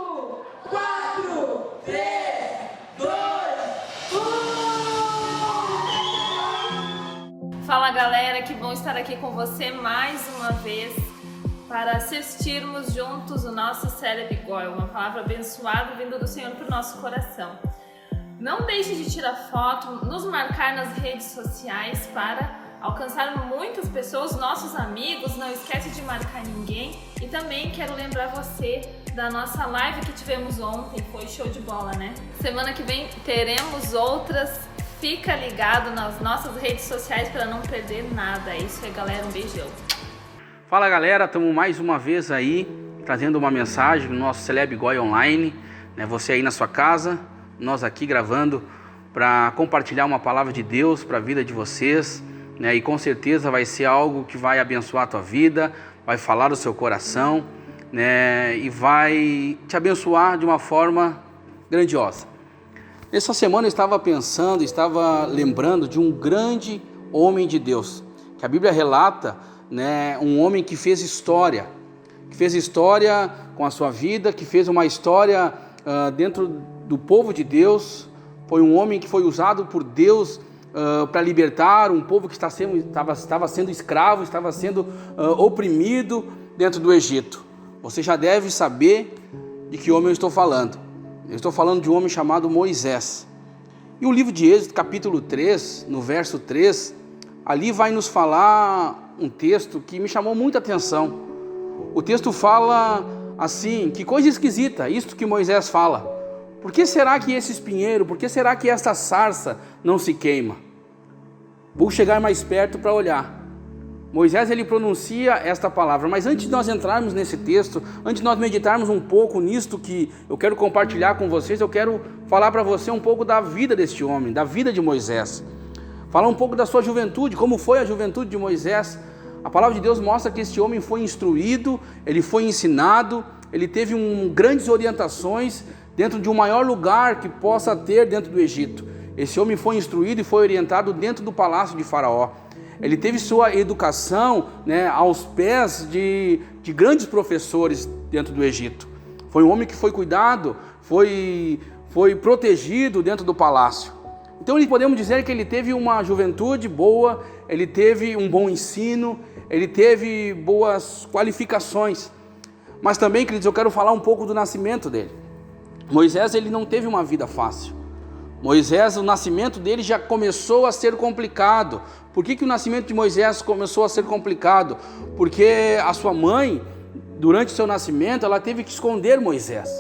4, 3, 2, 1. Fala galera, que bom estar aqui com você mais uma vez para assistirmos juntos o nosso Celebre Goy, uma palavra abençoada vinda do Senhor para o nosso coração. Não deixe de tirar foto, nos marcar nas redes sociais para alcançar muitas pessoas, nossos amigos. Não esquece de marcar ninguém. E também quero lembrar você da nossa live que tivemos ontem, foi show de bola, né? Semana que vem teremos outras. Fica ligado nas nossas redes sociais para não perder nada. É isso aí, galera, um beijão. Fala galera, estamos mais uma vez aí trazendo uma mensagem no nosso Celebre Goy Online, né? Você aí na sua casa, nós aqui gravando para compartilhar uma palavra de Deus para a vida de vocês, né? E com certeza vai ser algo que vai abençoar a tua vida, vai falar do seu coração, né? E vai te abençoar de uma forma grandiosa. Essa semana eu estava pensando, estava lembrando de um grande homem de Deus, que a Bíblia relata, né? Um homem que fez história com a sua vida, que fez uma história dentro do povo de Deus. Foi um homem que foi usado por Deus para libertar um povo que estava sendo escravo, estava sendo oprimido dentro do Egito. Você já deve saber de que homem eu estou falando. Eu estou falando de um homem chamado Moisés. E o livro de Êxodo, capítulo 3, no verso 3, ali vai nos falar um texto que me chamou muita atenção. O texto fala assim, que coisa esquisita, isto que Moisés fala. Por que será que esse espinheiro, por que será que esta sarça não se queima? Vou chegar mais perto para olhar. Moisés, ele pronuncia esta palavra, mas antes de nós entrarmos nesse texto, antes de nós meditarmos um pouco nisto que eu quero compartilhar com vocês, eu quero falar para você um pouco da vida deste homem, da vida de Moisés. Falar um pouco da sua juventude, como foi a juventude de Moisés. A palavra de Deus mostra que este homem foi instruído, ele foi ensinado, ele teve grandes orientações dentro de um maior lugar que possa ter dentro do Egito. Esse homem foi instruído e foi orientado dentro do palácio de Faraó. Ele teve sua educação, né, aos pés de grandes professores dentro do Egito. Foi um homem que foi cuidado, foi protegido dentro do palácio. Então podemos dizer que ele teve uma juventude boa, ele teve um bom ensino, ele teve boas qualificações. Mas também, queridos, eu quero falar um pouco do nascimento dele. Moisés, ele não teve uma vida fácil. Moisés, o nascimento dele já começou a ser complicado. Por que o nascimento de Moisés começou a ser complicado? Porque a sua mãe, durante o seu nascimento, ela teve que esconder Moisés.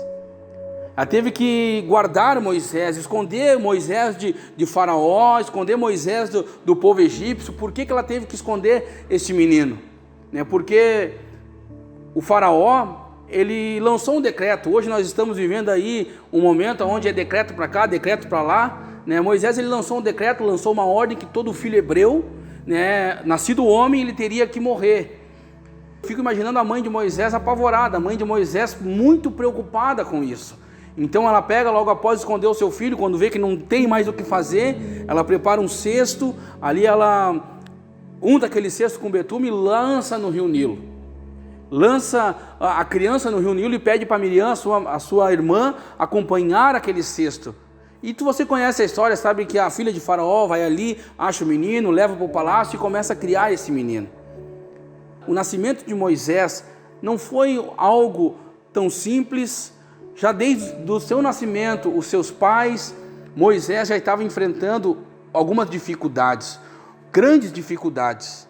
Ela teve que guardar Moisés, esconder Moisés de Faraó, esconder Moisés do povo egípcio. Por que ela teve que esconder esse menino? Porque o Faraó, ele lançou um decreto. Hoje nós estamos vivendo aí um momento onde é decreto para cá, decreto para lá. Moisés, ele lançou um decreto, lançou uma ordem que todo filho hebreu, nascido homem, ele teria que morrer. Fico imaginando a mãe de Moisés apavorada, a mãe de Moisés muito preocupada com isso. Então ela pega logo após esconder o seu filho, quando vê que não tem mais o que fazer, ela prepara um cesto, ali ela unta aquele cesto com betume e lança no rio Nilo. Lança a criança no rio Nilo e pede para Miriam, a sua irmã, acompanhar aquele cesto. E você conhece a história, sabe que a filha de Faraó vai ali, acha o menino, leva para o palácio e começa a criar esse menino. O nascimento de Moisés não foi algo tão simples. Já desde o seu nascimento, os seus pais, Moisés já estava enfrentando algumas dificuldades, grandes dificuldades.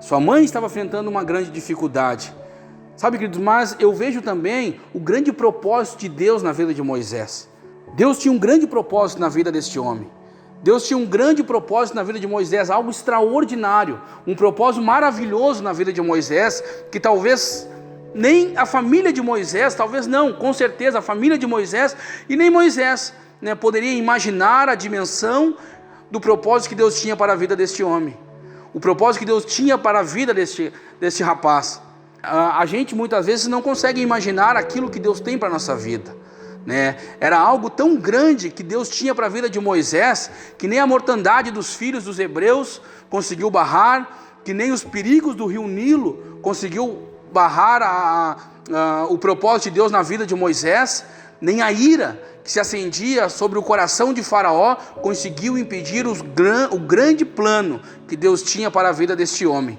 Sua mãe estava enfrentando uma grande dificuldade. Sabe, queridos, mas eu vejo também o grande propósito de Deus na vida de Moisés. Deus tinha um grande propósito na vida deste homem. Deus tinha um grande propósito na vida de Moisés, algo extraordinário, um propósito maravilhoso na vida de Moisés, que talvez nem a família de Moisés, talvez não, com certeza a família de Moisés e nem Moisés, poderia imaginar a dimensão do propósito que Deus tinha para a vida deste homem. O propósito que Deus tinha para a vida deste rapaz. A gente muitas vezes não consegue imaginar aquilo que Deus tem para a nossa vida. Era algo tão grande que Deus tinha para a vida de Moisés, que nem a mortandade dos filhos dos hebreus conseguiu barrar, que nem os perigos do rio Nilo conseguiu barrar o propósito de Deus na vida de Moisés, nem a ira que se acendia sobre o coração de Faraó conseguiu impedir o grande plano que Deus tinha para a vida deste homem.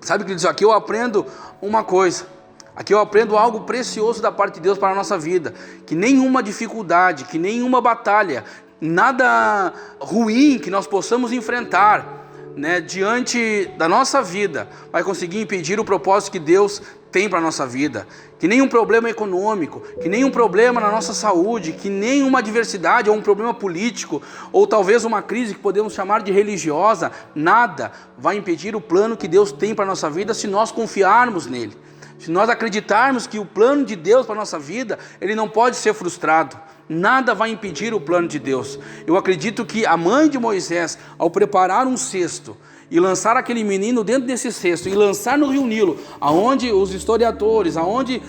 Sabe, queridos, aqui eu aprendo uma coisa, aqui eu aprendo algo precioso da parte de Deus para a nossa vida, que nenhuma dificuldade, que nenhuma batalha, nada ruim que nós possamos enfrentar, diante da nossa vida, vai conseguir impedir o propósito que Deus tem para a nossa vida. Que nenhum problema econômico, que nenhum problema na nossa saúde, que nenhuma adversidade ou um problema político, ou talvez uma crise que podemos chamar de religiosa, nada vai impedir o plano que Deus tem para a nossa vida se nós confiarmos nele. Se nós acreditarmos que o plano de Deus para a nossa vida, ele não pode ser frustrado. Nada vai impedir o plano de Deus. Eu acredito que a mãe de Moisés, ao preparar um cesto e lançar aquele menino dentro desse cesto e lançar no rio Nilo, aonde os historiadores, aonde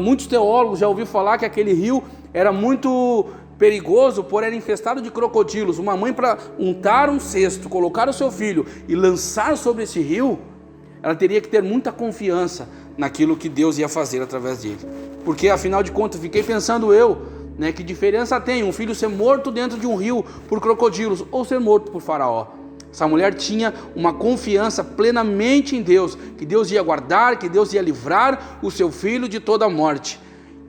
muitos teólogos já ouviram falar que aquele rio era muito perigoso, por era infestado de crocodilos. Uma mãe, para untar um cesto, colocar o seu filho e lançar sobre esse rio, ela teria que ter muita confiança naquilo que Deus ia fazer através dele. Porque afinal de contas, fiquei pensando que diferença tem um filho ser morto dentro de um rio por crocodilos ou ser morto por Faraó? Essa mulher tinha uma confiança plenamente em Deus, que Deus ia guardar, que Deus ia livrar o seu filho de toda a morte.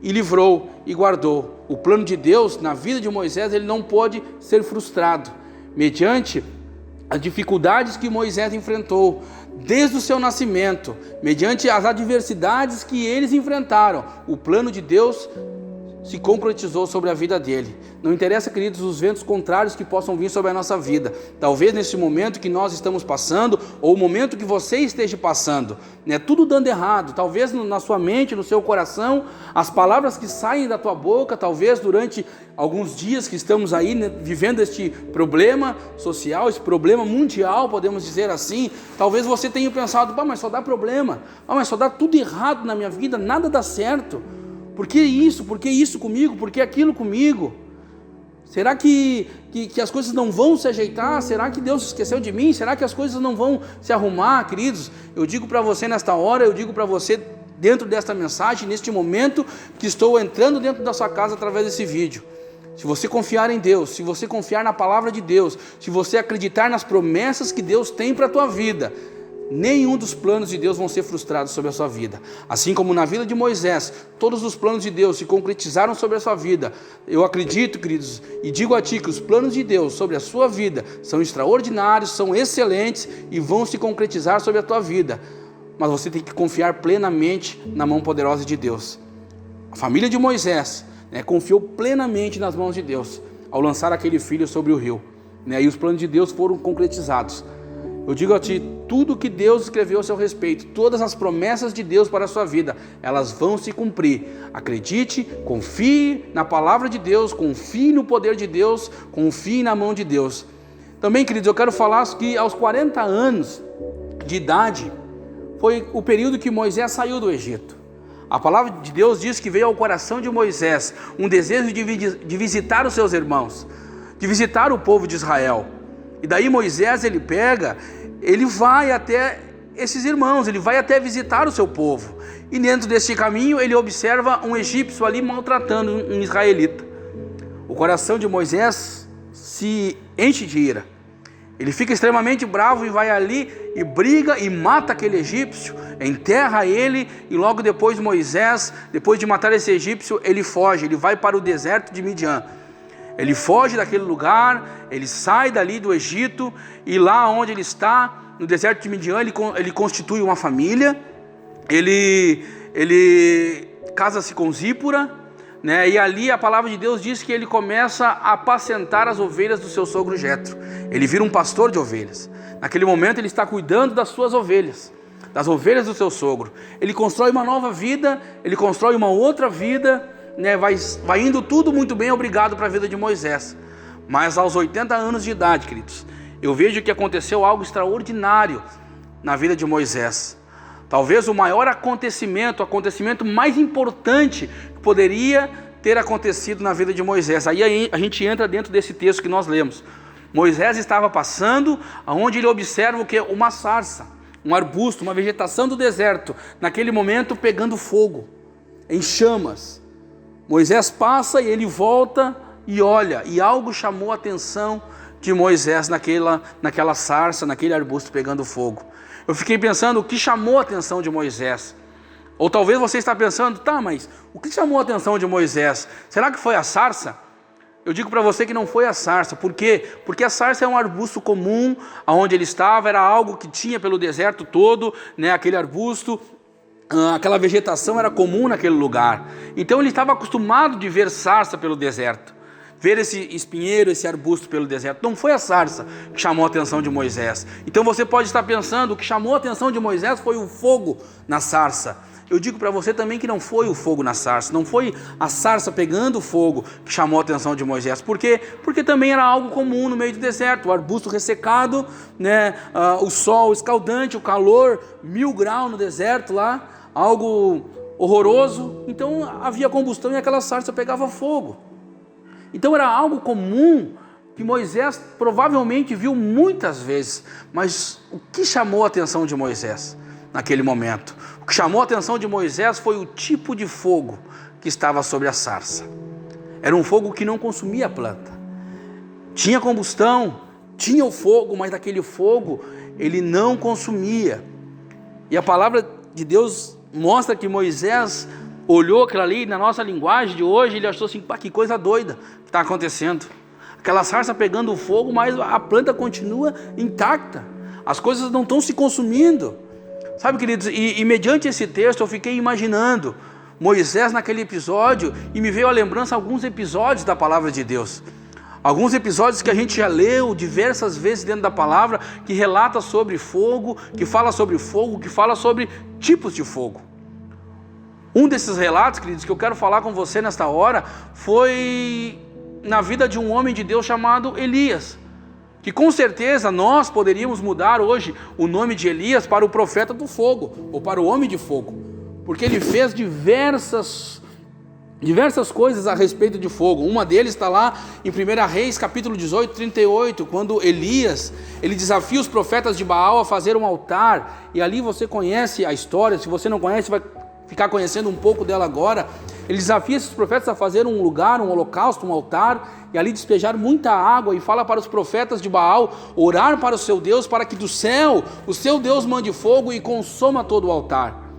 E livrou e guardou. O plano de Deus na vida de Moisés, ele não pode ser frustrado, mediante as dificuldades que Moisés enfrentou, desde o seu nascimento, mediante as adversidades que eles enfrentaram. O plano de Deus se concretizou sobre a vida dele. Não interessa, queridos, os ventos contrários que possam vir sobre a nossa vida. Talvez nesse momento que nós estamos passando, ou o momento que você esteja passando, tudo dando errado, talvez na sua mente, no seu coração, as palavras que saem da tua boca, talvez durante alguns dias que estamos aí vivendo este problema social, esse problema mundial, podemos dizer assim, talvez você tenha pensado, mas só dá problema, mas só dá tudo errado na minha vida, nada dá certo. Por que isso? Por que isso comigo? Por que aquilo comigo? Será que as coisas não vão se ajeitar? Será que Deus esqueceu de mim? Será que as coisas não vão se arrumar, queridos? Eu digo para você nesta hora, eu digo para você dentro desta mensagem, neste momento que estou entrando dentro da sua casa através desse vídeo. Se você confiar em Deus, se você confiar na palavra de Deus, se você acreditar nas promessas que Deus tem para a tua vida, nenhum dos planos de Deus vão ser frustrados sobre a sua vida. Assim como na vida de Moisés, todos os planos de Deus se concretizaram sobre a sua vida. Eu acredito, queridos, e digo a ti que os planos de Deus sobre a sua vida são extraordinários, são excelentes e vão se concretizar sobre a tua vida. Mas você tem que confiar plenamente na mão poderosa de Deus. A família de Moisés confiou plenamente nas mãos de Deus ao lançar aquele filho sobre o rio. E os planos de Deus foram concretizados. Eu digo a ti, tudo que Deus escreveu a seu respeito, todas as promessas de Deus para a sua vida, elas vão se cumprir. Acredite, confie na palavra de Deus, confie no poder de Deus, confie na mão de Deus. Também, queridos, eu quero falar que aos 40 anos de idade, foi o período que Moisés saiu do Egito. A palavra de Deus diz que veio ao coração de Moisés um desejo de visitar os seus irmãos, de visitar o povo de Israel. E daí Moisés, ele vai até esses irmãos, ele vai até visitar o seu povo. E dentro deste caminho ele observa um egípcio ali maltratando um israelita. O coração de Moisés se enche de ira. Ele fica extremamente bravo e vai ali e briga e mata aquele egípcio, enterra ele, e logo depois Moisés, depois de matar esse egípcio, ele foge, ele vai para o deserto de Midian. Ele foge daquele lugar, ele sai dali do Egito, e lá onde ele está, no deserto de Midian, ele constitui uma família, ele casa-se com Zípora, e ali a palavra de Deus diz que ele começa a apacentar as ovelhas do seu sogro Jetro. Ele vira um pastor de ovelhas. Naquele momento ele está cuidando das suas ovelhas, das ovelhas do seu sogro. Ele constrói uma nova vida, ele constrói uma outra vida, vai indo tudo muito bem, obrigado para a vida de Moisés. Mas aos 80 anos de idade, queridos, eu vejo que aconteceu algo extraordinário na vida de Moisés. Talvez o maior acontecimento, o acontecimento mais importante que poderia ter acontecido na vida de Moisés. Aí a gente entra dentro desse texto que nós lemos. Moisés estava passando, aonde ele observa o que? Uma sarça, um arbusto, uma vegetação do deserto, naquele momento pegando fogo. em chamas. Moisés passa e ele volta e olha, e algo chamou a atenção de Moisés naquela sarça, naquele arbusto pegando fogo. Eu fiquei pensando, o que chamou a atenção de Moisés? Ou talvez você está pensando, tá, mas o que chamou a atenção de Moisés? Será que foi a sarça? Eu digo para você que não foi a sarça. Por quê? Porque a sarça é um arbusto comum, aonde ele estava, era algo que tinha pelo deserto todo, né? Aquele arbusto, aquela vegetação era comum naquele lugar. Então ele estava acostumado de ver sarça pelo deserto, ver esse espinheiro, esse arbusto pelo deserto. Não foi a sarça que chamou a atenção de Moisés. Então você pode estar pensando, o que chamou a atenção de Moisés foi o fogo na sarça. Eu digo para você também que não foi o fogo na sarça, não foi a sarça pegando fogo que chamou a atenção de Moisés. Por quê? Porque também era algo comum no meio do deserto, o arbusto ressecado, né? O sol escaldante, o calor, 1000 graus no deserto lá, algo horroroso. Então havia combustão e aquela sarça pegava fogo. Então era algo comum que Moisés provavelmente viu muitas vezes. Mas o que chamou a atenção de Moisés naquele momento? O que chamou a atenção de Moisés foi o tipo de fogo que estava sobre a sarça. Era um fogo que não consumia a planta. Tinha combustão, tinha o fogo, mas aquele fogo ele não consumia. E a palavra de Deus mostra que Moisés olhou aquilo ali, na nossa linguagem de hoje, ele achou assim, pá, que coisa doida que está acontecendo. Aquela sarça pegando fogo, mas a planta continua intacta. As coisas não estão se consumindo. Sabe, queridos, e mediante esse texto eu fiquei imaginando Moisés naquele episódio e me veio à lembrança alguns episódios da palavra de Deus. Alguns episódios que a gente já leu diversas vezes dentro da palavra, que relata sobre fogo, que fala sobre fogo, que fala sobre tipos de fogo. Um desses relatos, queridos, que eu quero falar com você nesta hora, foi na vida de um homem de Deus chamado Elias. Que com certeza nós poderíamos mudar hoje o nome de Elias para o profeta do fogo, ou para o homem de fogo, porque ele fez diversas coisas a respeito de fogo. Uma deles está lá em 1 Reis, capítulo 18, 38, quando Elias, ele desafia os profetas de Baal a fazer um altar, e ali você conhece a história. Se você não conhece, vai ficar conhecendo um pouco dela agora. Ele desafia esses profetas a fazer um lugar, um holocausto, um altar, e ali despejar muita água, e fala para os profetas de Baal orar para o seu Deus, para que do céu o seu Deus mande fogo e consuma todo o altar.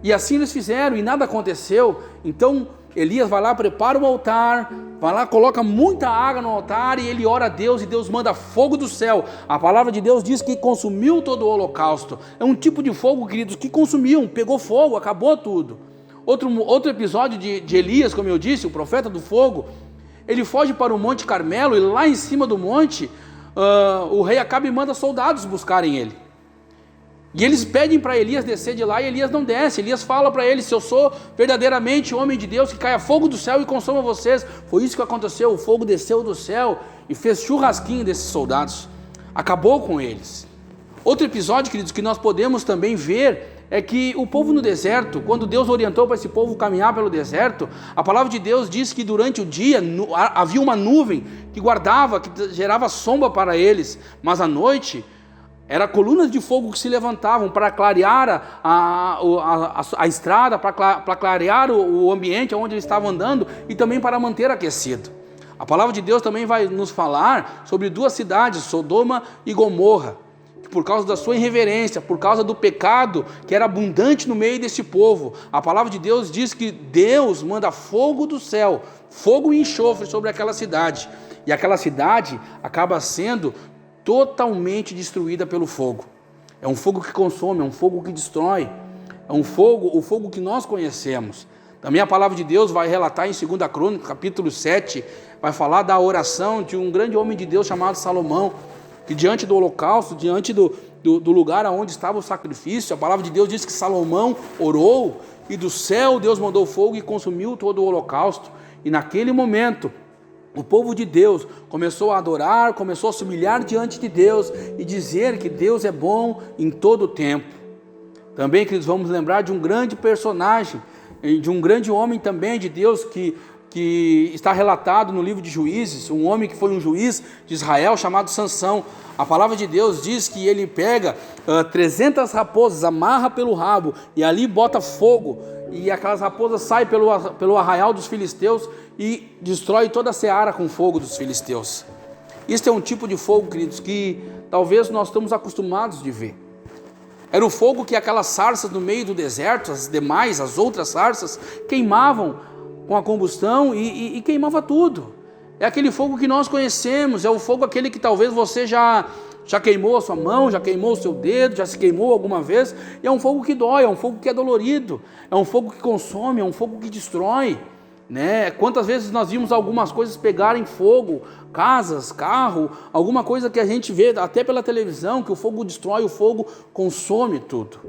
E assim eles fizeram, e nada aconteceu. Então Elias vai lá, prepara o altar, vai lá, coloca muita água no altar, e ele ora a Deus, e Deus manda fogo do céu. A palavra de Deus diz que consumiu todo o holocausto. É um tipo de fogo, queridos, que consumiu, pegou fogo, acabou tudo. Outro episódio de Elias, como eu disse, o profeta do fogo, ele foge para o Monte Carmelo, e lá em cima do monte, o rei Acabe manda soldados buscarem ele. E eles pedem para Elias descer de lá, e Elias não desce. Elias fala para ele, se eu sou verdadeiramente homem de Deus, que caia fogo do céu e consuma vocês. Foi isso que aconteceu, o fogo desceu do céu e fez churrasquinho desses soldados, acabou com eles. Outro episódio, queridos, que nós podemos também ver é que o povo no deserto, quando Deus orientou para esse povo caminhar pelo deserto, a palavra de Deus diz que durante o dia havia uma nuvem que guardava, que gerava sombra para eles, mas à noite eram colunas de fogo que se levantavam para clarear a estrada, para clarear o ambiente onde eles estavam andando, e também para manter aquecido. A palavra de Deus também vai nos falar sobre duas cidades, Sodoma e Gomorra, por causa da sua irreverência, por causa do pecado que era abundante no meio desse povo. A palavra de Deus diz que Deus manda fogo do céu, fogo e enxofre sobre aquela cidade, e aquela cidade acaba sendo totalmente destruída pelo fogo. É um fogo que consome, é um fogo que destrói, é um fogo, o fogo que nós conhecemos. Também a palavra de Deus vai relatar em 2 Crônicas, capítulo 7, vai falar da oração de um grande homem de Deus chamado Salomão, que diante do holocausto, diante do lugar onde estava o sacrifício, a palavra de Deus diz que Salomão orou, e do céu Deus mandou fogo e consumiu todo o holocausto. E naquele momento, o povo de Deus começou a adorar, começou a se humilhar diante de Deus e dizer que Deus é bom em todo o tempo. Também, queridos, vamos lembrar de um grande personagem, de um grande homem também de Deus, que que está relatado no livro de Juízes, um homem que foi um juiz de Israel chamado Sansão. A palavra de Deus diz que ele pega 300 raposas, amarra pelo rabo e ali bota fogo, e aquelas raposas saem pelo arraial dos filisteus e destrói toda a seara com fogo dos filisteus. Este é um tipo de fogo, queridos, que talvez nós estamos acostumados de ver. Era o fogo que aquelas sarsas no meio do deserto, as outras sarsas, queimavam com a combustão e queimava tudo. É aquele fogo que nós conhecemos, é o fogo aquele que talvez você já queimou a sua mão, já queimou o seu dedo, já se queimou alguma vez, e é um fogo que dói, é um fogo que é dolorido, é um fogo que consome, é um fogo que destrói, né? Quantas vezes nós vimos algumas coisas pegarem fogo, casas, carro, alguma coisa que a gente vê até pela televisão, que o fogo destrói, o fogo consome tudo.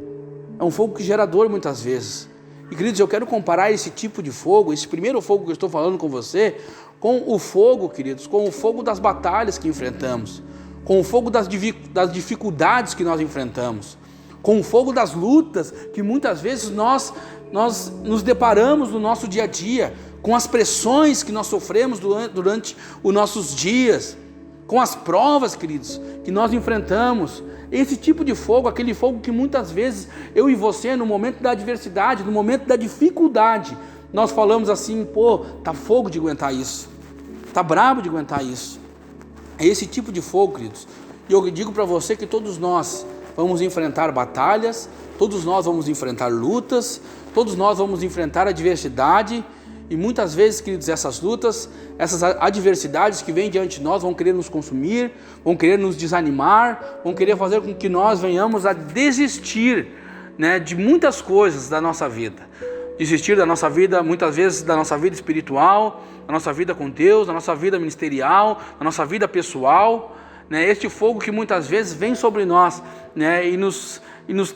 É um fogo que gera dor muitas vezes. E queridos, eu quero comparar esse tipo de fogo, esse primeiro fogo que eu estou falando com você, com o fogo, queridos, com o fogo das batalhas que enfrentamos, com o fogo das dificuldades que nós enfrentamos, com o fogo das lutas que muitas vezes nós nos deparamos no nosso dia a dia, com as pressões que nós sofremos durante os nossos dias, com as provas, queridos, que nós enfrentamos. Esse tipo de fogo, aquele fogo que muitas vezes eu e você, no momento da adversidade, no momento da dificuldade, nós falamos assim, tá fogo de aguentar isso, tá brabo de aguentar isso. É esse tipo de fogo, queridos. E eu digo para você que todos nós vamos enfrentar batalhas, todos nós vamos enfrentar lutas, todos nós vamos enfrentar adversidade, e muitas vezes, queridos, essas lutas, essas adversidades que vêm diante de nós vão querer nos consumir, vão querer nos desanimar, vão querer fazer com que nós venhamos a desistir, né, de muitas coisas da nossa vida. Desistir da nossa vida, muitas vezes da nossa vida espiritual, da nossa vida com Deus, da nossa vida ministerial, da nossa vida pessoal, né? Este fogo que muitas vezes vem sobre nós, né, e nos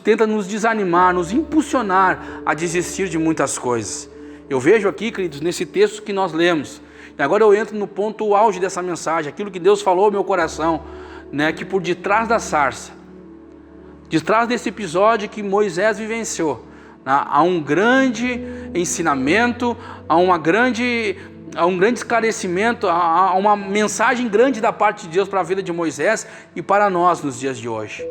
tenta nos desanimar, nos impulsionar a desistir de muitas coisas. Eu vejo aqui, queridos, nesse texto que nós lemos, e agora eu entro no ponto auge dessa mensagem, aquilo que Deus falou ao meu coração, né, que por detrás da sarça, detrás desse episódio que Moisés vivenciou, há um grande ensinamento, há um grande esclarecimento, há uma mensagem grande da parte de Deus para a vida de Moisés e para nós nos dias de hoje.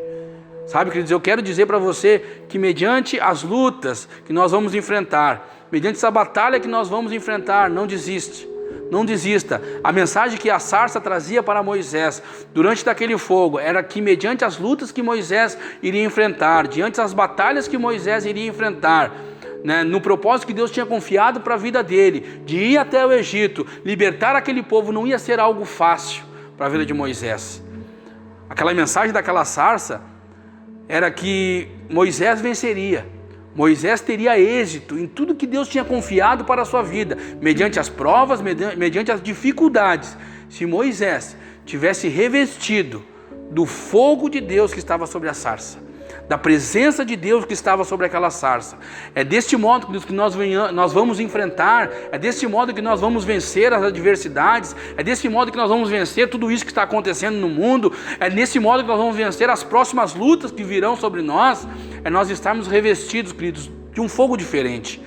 Sabe, queridos, eu quero dizer para você que mediante as lutas que nós vamos enfrentar, mediante essa batalha que nós vamos enfrentar, não desista. A mensagem que a sarça trazia para Moisés durante daquele fogo era que mediante as lutas que Moisés iria enfrentar, diante das batalhas que Moisés iria enfrentar, né, no propósito que Deus tinha confiado para a vida dele, de ir até o Egito, libertar aquele povo, não ia ser algo fácil para a vida de Moisés. Aquela mensagem daquela sarça era que Moisés venceria, Moisés teria êxito em tudo que Deus tinha confiado para a sua vida, mediante as provas, mediante as dificuldades. Se Moisés tivesse revestido do fogo de Deus que estava sobre a sarça, da presença de Deus que estava sobre aquela sarça, é deste modo que nós vamos enfrentar, é deste modo que nós vamos vencer as adversidades, é desse modo que nós vamos vencer tudo isso que está acontecendo no mundo, é nesse modo que nós vamos vencer as próximas lutas que virão sobre nós, é nós estarmos revestidos, queridos, de um fogo diferente.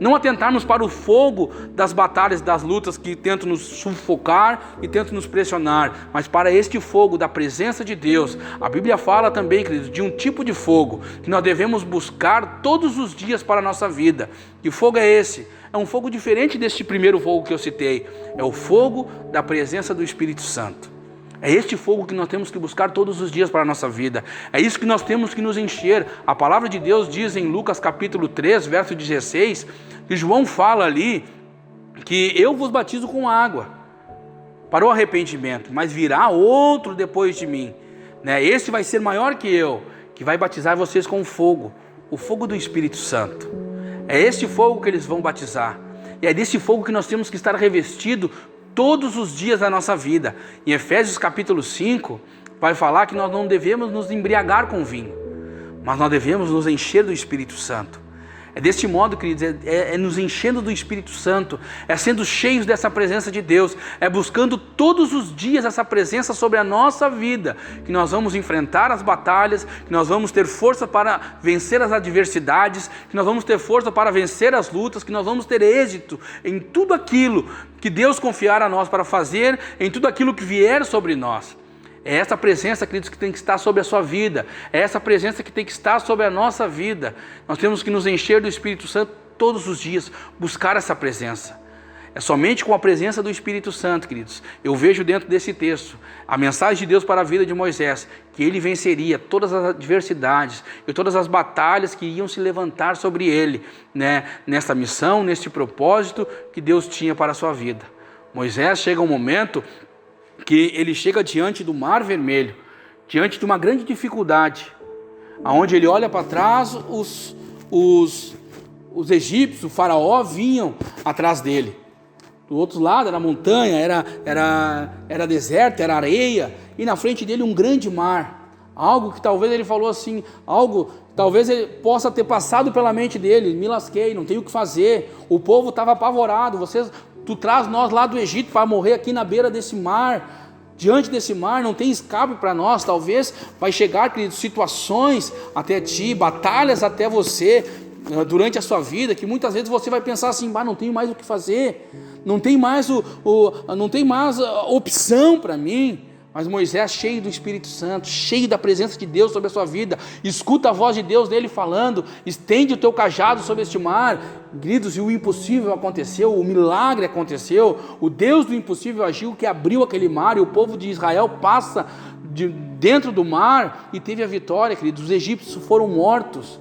Não atentarmos para o fogo das batalhas, das lutas que tentam nos sufocar e tentam nos pressionar, mas para este fogo da presença de Deus. A Bíblia fala também, queridos, de um tipo de fogo que nós devemos buscar todos os dias para a nossa vida. Que fogo é esse? É um fogo diferente deste primeiro fogo que eu citei. É o fogo da presença do Espírito Santo. É este fogo que nós temos que buscar todos os dias para a nossa vida. É isso que nós temos que nos encher. A palavra de Deus diz em Lucas capítulo 3, verso 16, que João fala ali que eu vos batizo com água para o arrependimento, mas virá outro depois de mim, né? Esse vai ser maior que eu, que vai batizar vocês com fogo, o fogo do Espírito Santo. É este fogo que eles vão batizar. E é desse fogo que nós temos que estar revestido todos os dias da nossa vida. Em Efésios capítulo 5, vai falar que nós não devemos nos embriagar com vinho, mas nós devemos nos encher do Espírito Santo. É deste modo, queridos, é nos enchendo do Espírito Santo, é sendo cheios dessa presença de Deus, é buscando todos os dias essa presença sobre a nossa vida, que nós vamos enfrentar as batalhas, que nós vamos ter força para vencer as adversidades, que nós vamos ter força para vencer as lutas, que nós vamos ter êxito em tudo aquilo que Deus confiar a nós para fazer, em tudo aquilo que vier sobre nós. É essa presença, queridos, que tem que estar sobre a sua vida. É essa presença que tem que estar sobre a nossa vida. Nós temos que nos encher do Espírito Santo todos os dias, buscar essa presença. É somente com a presença do Espírito Santo, queridos, eu vejo dentro desse texto a mensagem de Deus para a vida de Moisés, que ele venceria todas as adversidades e todas as batalhas que iam se levantar sobre ele, né, nessa missão, neste propósito que Deus tinha para a sua vida. Moisés chega um momento que ele chega diante do Mar Vermelho, diante de uma grande dificuldade, aonde ele olha para trás, os egípcios, o faraó, vinham atrás dele. Do outro lado era montanha, era deserto, era areia, e na frente dele um grande mar. Algo que talvez ele falou assim, algo talvez ele possa ter passado pela mente dele: me lasquei, não tenho o que fazer, o povo estava apavorado, tu traz nós lá do Egito para morrer aqui na beira desse mar, diante desse mar, não tem escape para nós. Talvez vai chegar, queridos, situações até ti, batalhas até você, durante a sua vida, que muitas vezes você vai pensar assim: não tenho mais o que fazer, não tem mais não tem mais opção para mim. Mas Moisés, cheio do Espírito Santo, cheio da presença de Deus sobre a sua vida, escuta a voz de Deus dele falando: estende o teu cajado sobre este mar, queridos, e o impossível aconteceu, o milagre aconteceu, o Deus do impossível agiu, que abriu aquele mar, e o povo de Israel passa dentro do mar e teve a vitória, queridos. Os egípcios foram mortos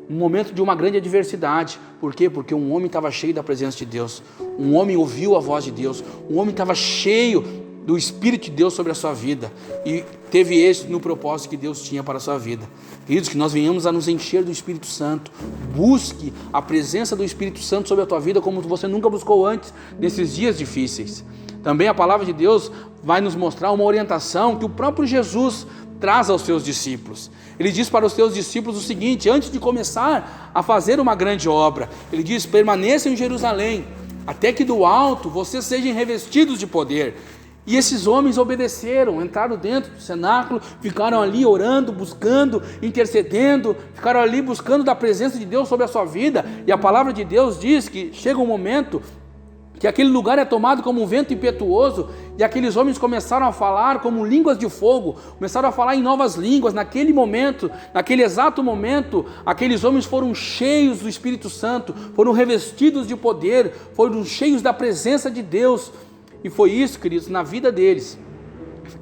no momento de uma grande adversidade. Por quê? Porque um homem estava cheio da presença de Deus, um homem ouviu a voz de Deus, um homem estava cheio do Espírito de Deus sobre a sua vida, e teve êxito no propósito que Deus tinha para a sua vida. Queridos, que nós venhamos a nos encher do Espírito Santo. Busque a presença do Espírito Santo sobre a tua vida como você nunca buscou antes, nesses dias difíceis. Também a palavra de Deus vai nos mostrar uma orientação que o próprio Jesus traz aos seus discípulos. Ele diz para os seus discípulos o seguinte, antes de começar a fazer uma grande obra, ele diz: permaneçam em Jerusalém, até que do alto vocês sejam revestidos de poder. E esses homens obedeceram, entraram dentro do cenáculo, ficaram ali orando, buscando, intercedendo, ficaram ali buscando da presença de Deus sobre a sua vida. E a palavra de Deus diz que chega um momento que aquele lugar é tomado como um vento impetuoso, e aqueles homens começaram a falar como línguas de fogo, começaram a falar em novas línguas. Naquele momento, naquele exato momento, aqueles homens foram cheios do Espírito Santo, foram revestidos de poder, foram cheios da presença de Deus. E foi isso, queridos, na vida deles,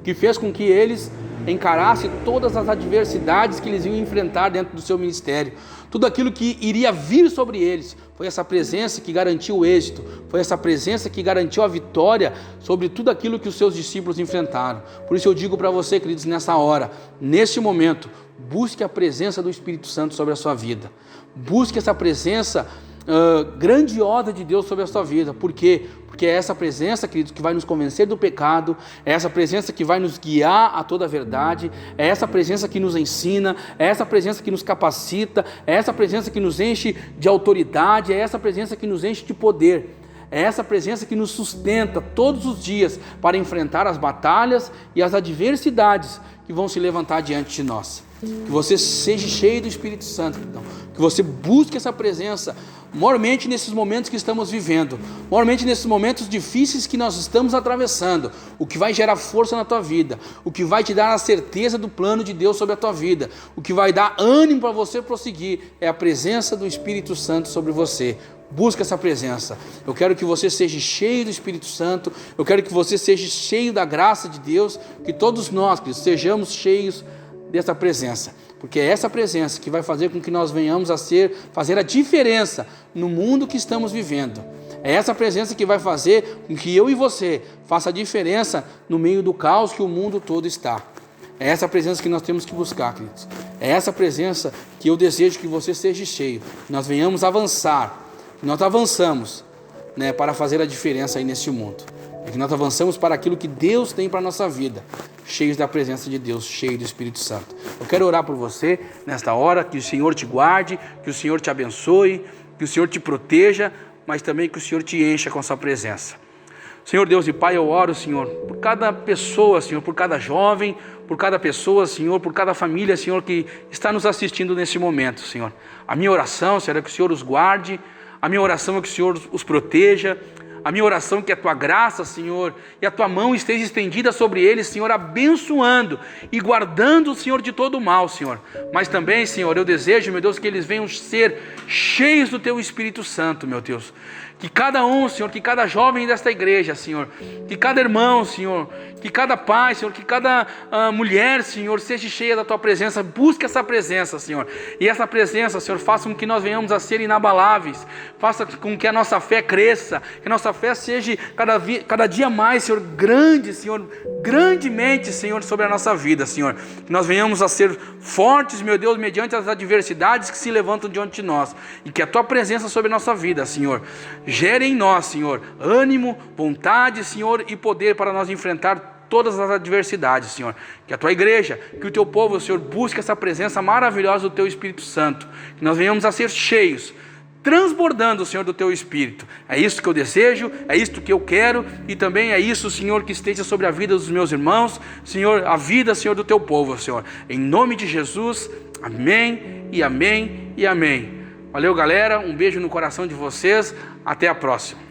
que fez com que eles encarassem todas as adversidades que eles iam enfrentar dentro do seu ministério. Tudo aquilo que iria vir sobre eles, foi essa presença que garantiu o êxito, foi essa presença que garantiu a vitória sobre tudo aquilo que os seus discípulos enfrentaram. Por isso eu digo para você, queridos, nessa hora, neste momento, busque a presença do Espírito Santo sobre a sua vida. Busque essa presença grandiosa de Deus sobre a sua vida. Por quê? Porque é essa presença, queridos, que vai nos convencer do pecado, é essa presença que vai nos guiar a toda a verdade, é essa presença que nos ensina, é essa presença que nos capacita, é essa presença que nos enche de autoridade, é essa presença que nos enche de poder, é essa presença que nos sustenta todos os dias para enfrentar as batalhas e as adversidades que vão se levantar diante de nós. Que você seja cheio do Espírito Santo, então. Que você busque essa presença, mormente nesses momentos que estamos vivendo, mormente nesses momentos difíceis que nós estamos atravessando. O que vai gerar força na tua vida, o que vai te dar a certeza do plano de Deus sobre a tua vida, o que vai dar ânimo para você prosseguir, é a presença do Espírito Santo sobre você. Busca essa presença. Eu quero que você seja cheio do Espírito Santo, eu quero que você seja cheio da graça de Deus, que todos nós, queridos, sejamos cheios dessa presença, porque é essa presença que vai fazer com que nós venhamos a fazer a diferença no mundo que estamos vivendo. É essa presença que vai fazer com que eu e você faça a diferença no meio do caos que o mundo todo está. É essa presença que nós temos que buscar, queridos. É essa presença que eu desejo que você seja cheio, que nós venhamos avançar, que nós avançamos, né, para fazer a diferença aí neste mundo. É que nós avançamos para aquilo que Deus tem para a nossa vida, cheios da presença de Deus, cheios do Espírito Santo. Eu quero orar por você nesta hora, que o Senhor te guarde, que o Senhor te abençoe, que o Senhor te proteja, mas também que o Senhor te encha com a sua presença. Senhor Deus e Pai, eu oro, Senhor, por cada pessoa, Senhor, por cada jovem, por cada pessoa, Senhor, por cada família, Senhor, que está nos assistindo nesse momento, Senhor. A minha oração, Senhor, é que o Senhor os guarde, a minha oração é que o Senhor os proteja, a minha oração é que a Tua graça, Senhor, e a Tua mão esteja estendida sobre eles, Senhor, abençoando e guardando, Senhor, de todo o mal, Senhor. Mas também, Senhor, eu desejo, meu Deus, que eles venham ser cheios do Teu Espírito Santo, meu Deus. Que cada um, Senhor, que cada jovem desta igreja, Senhor, que cada irmão, Senhor, que cada pai, Senhor, que cada mulher, Senhor, seja cheia da Tua presença, busque essa presença, Senhor, e essa presença, Senhor, faça com que nós venhamos a ser inabaláveis, faça com que a nossa fé cresça, que a nossa fé seja cada dia mais, Senhor, grande, Senhor, grandemente, Senhor, sobre a nossa vida, Senhor, que nós venhamos a ser fortes, meu Deus, mediante as adversidades que se levantam diante de nós, e que a Tua presença sobre a nossa vida, Senhor, gere em nós, Senhor, ânimo, vontade, Senhor, e poder para nós enfrentar todas as adversidades, Senhor. Que a Tua igreja, que o Teu povo, Senhor, busque essa presença maravilhosa do Teu Espírito Santo. Que nós venhamos a ser cheios, transbordando, Senhor, do Teu Espírito. É isso que eu desejo, é isso que eu quero, e também é isso, Senhor, que esteja sobre a vida dos meus irmãos, Senhor, a vida, Senhor, do Teu povo, Senhor. Em nome de Jesus, amém e amém e amém. Valeu, galera, um beijo no coração de vocês, até a próxima.